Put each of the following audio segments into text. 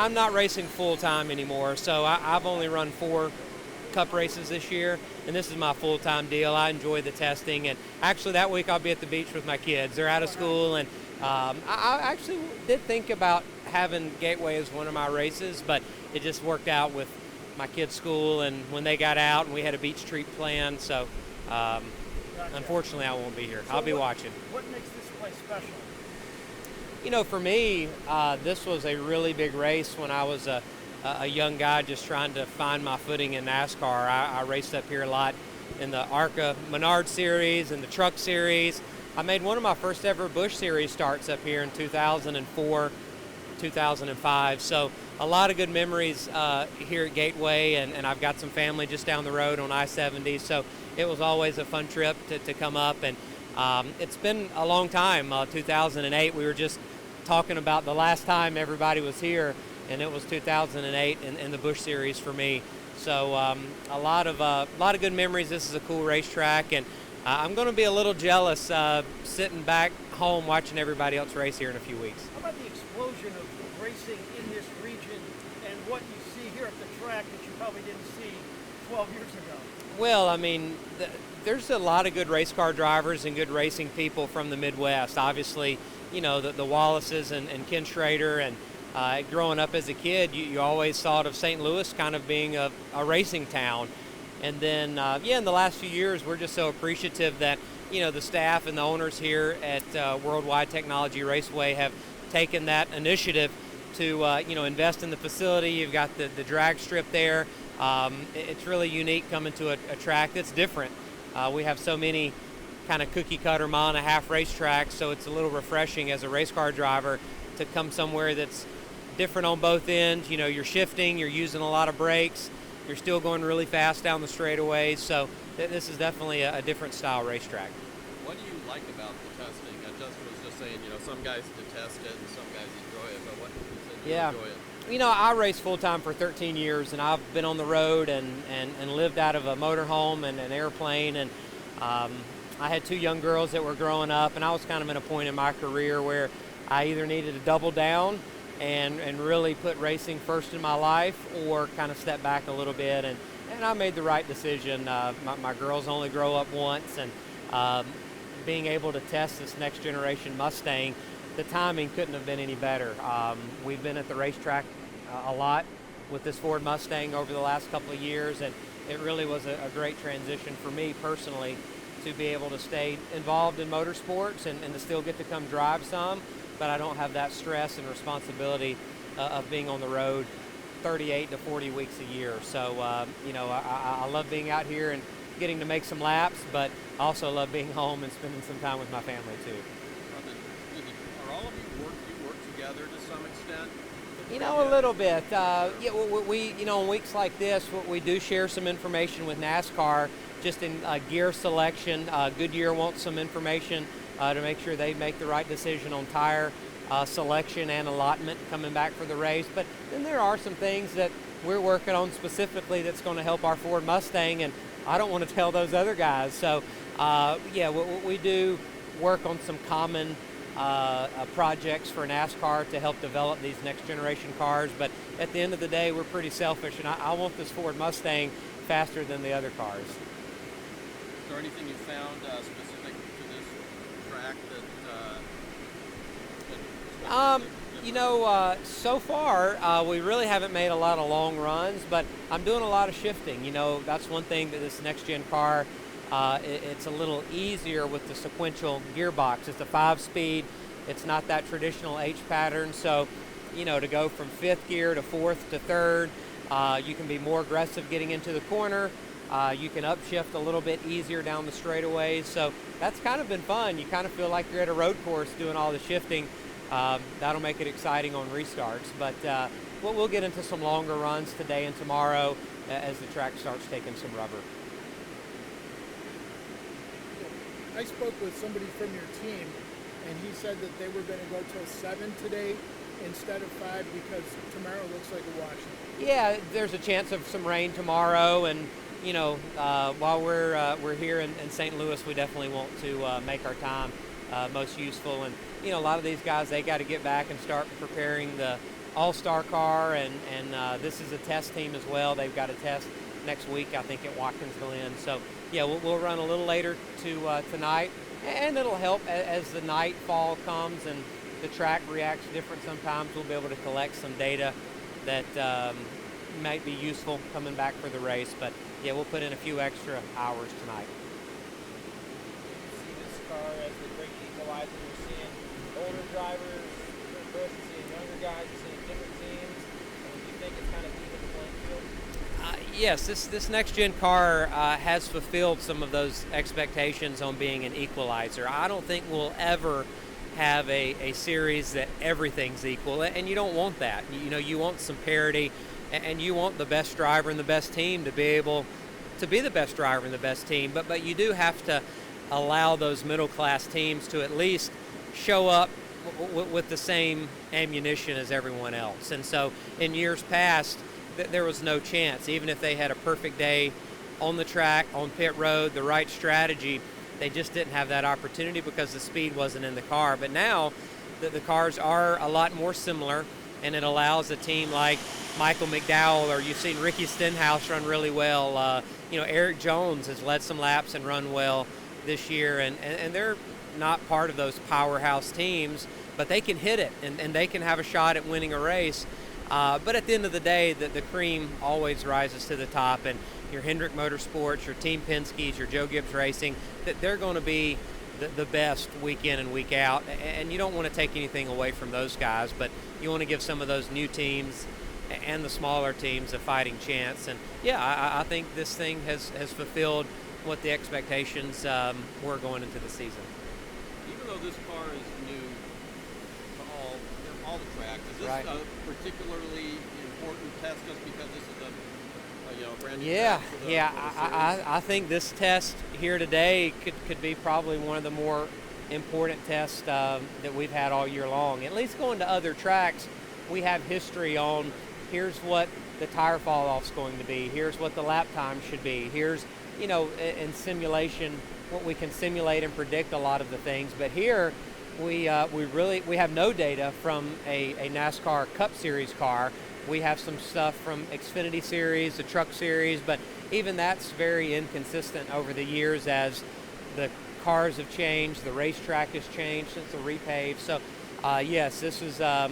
I'm not racing full-time anymore, so I've only run 4 Cup races this year, and this is my full-time deal. I enjoy the testing, and actually that week I'll be at the beach with my kids. They're out of school, and I actually did think about having Gateway as one of my races, but it just worked out with my kids' school and when they got out, and we had a beach treat planned, so Gotcha. unfortunately I won't be here. So I'll be watching. What makes this place special? You know, for me, this was a really big race when I was a young guy just trying to find my footing in NASCAR. I raced up here a lot in the ARCA Menard Series and the Truck Series. I made one of my first ever Busch Series starts up here in 2004, 2005. So a lot of good memories here at Gateway, and I've got some family just down the road on I-70. So it was always a fun trip to come up, and it's been a long time. 2008, we were just talking about the last time everybody was here, and it was 2008 in the Busch Series for me. So a lot of good memories. This is a cool racetrack, and I'm going to be a little jealous sitting back home watching everybody else race here in a few weeks. How about the explosion of racing in this region and what you see here at the track that you probably didn't see 12 years ago? Well, I mean, there's a lot of good race car drivers and good racing people from the Midwest. Obviously, you know, the Wallaces and Ken Schrader, and growing up as a kid, you always thought of St. Louis kind of being a racing town. And then, in the last few years, we're just so appreciative that, you know, the staff and the owners here at World Wide Technology Raceway have taken that initiative to, invest in the facility. You've got the drag strip there. It's really unique coming to a track that's different. We have so many kind of cookie cutter mile and a half racetracks, so it's a little refreshing as a race car driver to come somewhere that's different on both ends. You know, you're shifting, you're using a lot of brakes, you're still going really fast down the straightaways, so this is definitely a different style racetrack. What do you like about the testing? I was just saying, you know, some guys detest it and some guys enjoy it, but what do you enjoy it? You know, I raced full-time for 13 years, and I've been on the road and lived out of a motorhome and an airplane, and I had 2 young girls that were growing up, and I was kind of in a point in my career where I either needed to double down and really put racing first in my life, or kind of step back a little bit, and I made the right decision. My girls only grow up once, and being able to test this next generation Mustang, the timing couldn't have been any better. We've been at the racetrack a lot with this Ford Mustang over the last couple of years, and it really was a great transition for me personally to be able to stay involved in motorsports and to still get to come drive some, but I don't have that stress and responsibility of being on the road 38 to 40 weeks a year. So, I love being out here and getting to make some laps, but I also love being home and spending some time with my family too. Are all of you work together to some extent? You know, a little bit. We on weeks like this, we do share some information with NASCAR, just in gear selection. Goodyear wants some information to make sure they make the right decision on tire selection and allotment coming back for the race. But then there are some things that we're working on specifically that's going to help our Ford Mustang, and I don't want to tell those other guys. So, we do work on some common projects for NASCAR to help develop these next generation cars. But at the end of the day, we're pretty selfish, and I want this Ford Mustang faster than the other cars. Is there anything you found specific to this track so far, we really haven't made a lot of long runs, but I'm doing a lot of shifting. You know, that's one thing that this next-gen car, it's a little easier with the sequential gearbox. It's a 5-speed. It's not that traditional H pattern. So, you know, to go from 5th gear to 4th to 3rd, you can be more aggressive getting into the corner. You can upshift a little bit easier down the straightaways. So that's kind of been fun. You kind of feel like you're at a road course doing all the shifting. That'll make it exciting on restarts. But we'll get into some longer runs today and tomorrow as the track starts taking some rubber. I spoke with somebody from your team, and he said that they were going to go till 7 today instead of 5 because tomorrow looks like a wash. Yeah, there's a chance of some rain tomorrow, and you know, while we're here in St. Louis, we definitely want to make our time most useful. And you know, a lot of these guys, they got to get back and start preparing the all-star car, and this is a test team as well. They've got a test next week, I think, at Watkins Glen. So yeah, we'll run a little later tonight, and it'll help as the nightfall comes and the track reacts different sometimes. We'll be able to collect some data that might be useful coming back for the race. But yeah, we'll put in a few extra hours tonight. See this car as the great equalizer. You're seeing older drivers, of course, you're seeing younger guys, you're seeing different teams. Do you think it's kind of even the playing field? Yes, this next-gen car has fulfilled some of those expectations on being an equalizer. I don't think we'll ever have a series that everything's equal, and you don't want that. You want some parity, and you want the best driver and the best team to be able to be the best driver and the best team, but you do have to allow those middle-class teams to at least show up with the same ammunition as everyone else. And so in years past, there was no chance. Even if they had a perfect day on the track, on pit road, the right strategy, they just didn't have that opportunity because the speed wasn't in the car. But now the cars are a lot more similar, and it allows a team like Michael McDowell, or you've seen Ricky Stenhouse run really well. Eric Jones has led some laps and run well this year, and they're not part of those powerhouse teams, but they can hit it, and they can have a shot at winning a race. But at the end of the day, the cream always rises to the top, and your Hendrick Motorsports, your Team Penske's, your Joe Gibbs Racing, that they're going to be the best week in and week out. And you don't want to take anything away from those guys, but you want to give some of those new teams and the smaller teams a fighting chance. And yeah, I think this thing has fulfilled what the expectations were going into the season. Even though this car is new to all the tracks, is this Right. a particularly important test just because this is a brand new Yeah, track for the yeah. I think this test here today could be probably one of the more important tests that we've had all year long. At least going to other tracks, we have history on here's what the tire fall off's going to be, here's what the lap time should be, here's in simulation what we can simulate and predict a lot of the things. But here we have no data from a NASCAR Cup Series car. We have some stuff from Xfinity Series, the Truck Series, but even that's very inconsistent over the years as the cars have changed, the racetrack has changed since the repave. So yes, this is a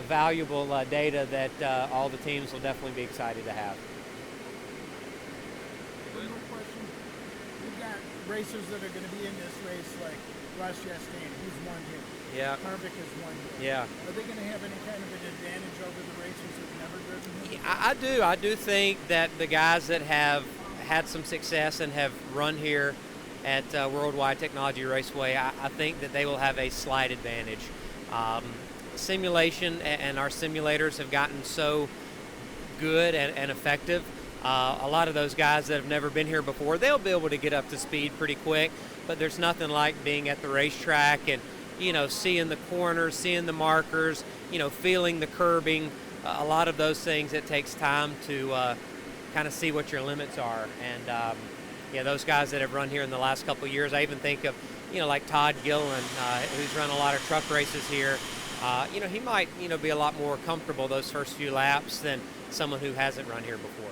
valuable data that all the teams will definitely be excited to have. One more question. We've got racers that are going to be in this race, like Ross Chastain, who's won here. Yeah. Harvick has won here. Yeah. Are they going to have any kind of an advantage over the racers who've never driven here? I do think that the guys that have had some success and have run here at World Wide Technology Raceway, I think that they will have a slight advantage. Simulation and our simulators have gotten so good and effective. A lot of those guys that have never been here before, they'll be able to get up to speed pretty quick, but there's nothing like being at the racetrack and seeing the corners, seeing the markers, feeling the curbing. A lot of those things, it takes time to kind of see what your limits are. And those guys that have run here in the last couple of years, I even think of, like Todd Gilliland, who's run a lot of truck races here. He might, be a lot more comfortable those first few laps than someone who hasn't run here before.